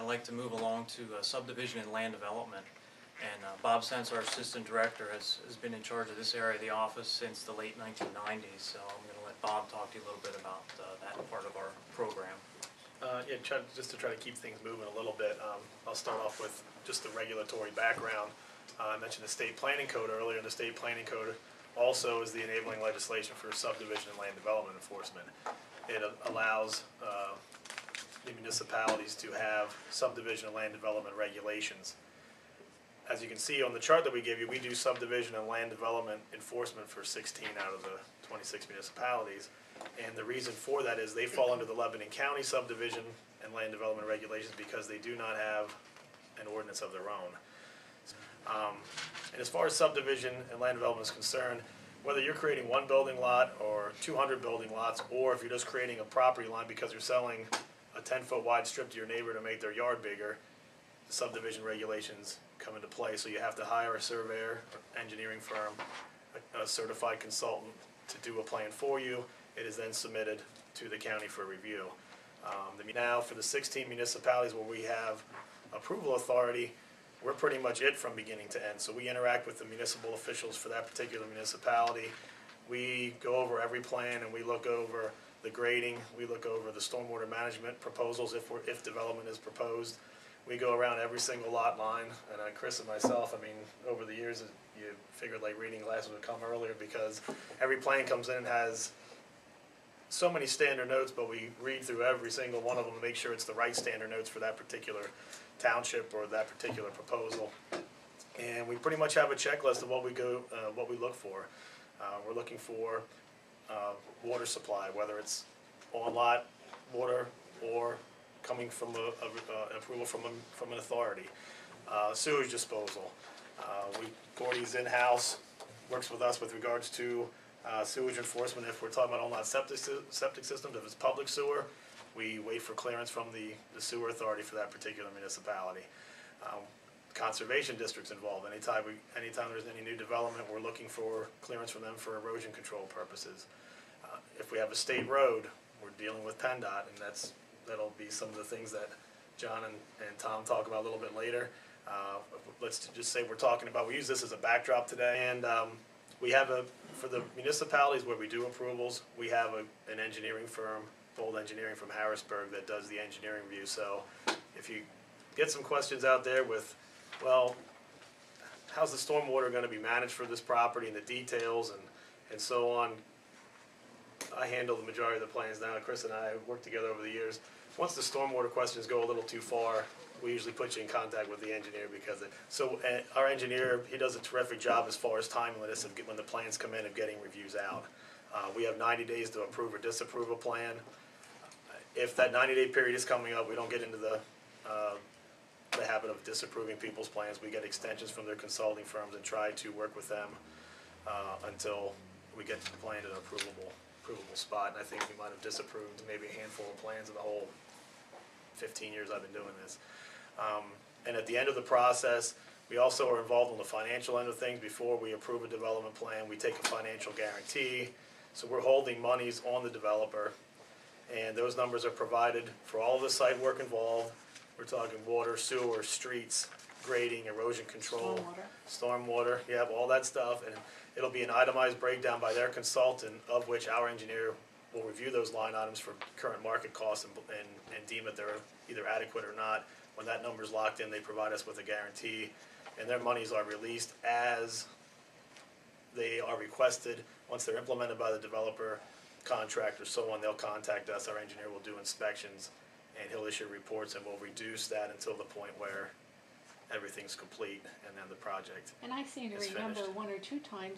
like to move along to subdivision and land development. And Bob Sentz, our Assistant Director, has been in charge of this area of the office since the late 1990s. So I'm going to let Bob talk to you a little bit about that part of our program. Just to try to keep things moving a little bit, I'll start off with just the regulatory background. I mentioned the state planning code earlier, and the state planning code also is the enabling legislation for subdivision and land development enforcement. It allows the municipalities to have subdivision and land development regulations. As you can see on the chart that we gave you, we do subdivision and land development enforcement for 16 out of the 26 municipalities. And the reason for that is they fall under the Lebanon County subdivision and land development regulations because they do not have an ordinance of their own. And as far as subdivision and land development is concerned, whether you're creating one building lot or 200 building lots, or if you're just creating a property line because you're selling a 10-foot wide strip to your neighbor to make their yard bigger, the subdivision regulations come into play. So you have to hire a surveyor, engineering firm, a certified consultant to do a plan for you. It is then submitted to the county for review. Now for the 16 municipalities where we have approval authority, we're pretty much it from beginning to end. So we interact with the municipal officials for that particular municipality. We go over every plan and we look over the grading, we look over the stormwater management proposals if development is proposed. We go around every single lot line, and Chris and myself, I mean, over the years, you figured like reading glasses would come earlier because every plan comes in and has so many standard notes, but we read through every single one of them to make sure it's the right standard notes for that particular township or that particular proposal. And we pretty much have a checklist of what we look for. We're looking for water supply, whether it's on lot water or coming from approval from an authority. Sewage disposal. Gordy's in-house, works with us with regards to sewage enforcement. If we're talking about on-lot septic systems, if it's public sewer, we wait for clearance from the sewer authority for that particular municipality. Conservation districts involved. Anytime there's any new development, we're looking for clearance from them for erosion control purposes. If we have a state road, we're dealing with PennDOT, and that'll be some of the things that John and Tom talk about a little bit later. Let's just say we use this as a backdrop today, and we have for the municipalities where we do approvals, we have an engineering firm, Bold Engineering from Harrisburg, that does the engineering review. So if you get some questions out there with, well, how's the stormwater going to be managed for this property and the details and so on, I handle the majority of the plans now. Chris and I work together over the years. Once the stormwater questions go a little too far, we usually put you in contact with the engineer because our engineer, he does a terrific job as far as timeliness of when the plans come in of getting reviews out. We have 90 days to approve or disapprove a plan. If that 90-day period is coming up, we don't get into the habit of disapproving people's plans. We get extensions from their consulting firms and try to work with them until we get the plan to an approvable spot. And I think we might have disapproved maybe a handful of plans in the whole 15 years I've been doing this. And at the end of the process, we also are involved on the financial end of things. Before we approve a development plan, we take a financial guarantee. So we're holding monies on the developer, and those numbers are provided for all of the site work involved. We're talking water, sewer, streets, grading, erosion control, stormwater, you have all that stuff, and it'll be an itemized breakdown by their consultant, of which our engineer will review those line items for current market costs and deem that they're either adequate or not. When that number's locked in, they provide us with a guarantee, and their monies are released as they are requested. Once they're implemented by the developer, contractor, so on, they'll contact us. Our engineer will do inspections, and he'll issue reports, and we'll reduce that until the point where everything's complete, and then the project And I seem to is remember finished. one or two times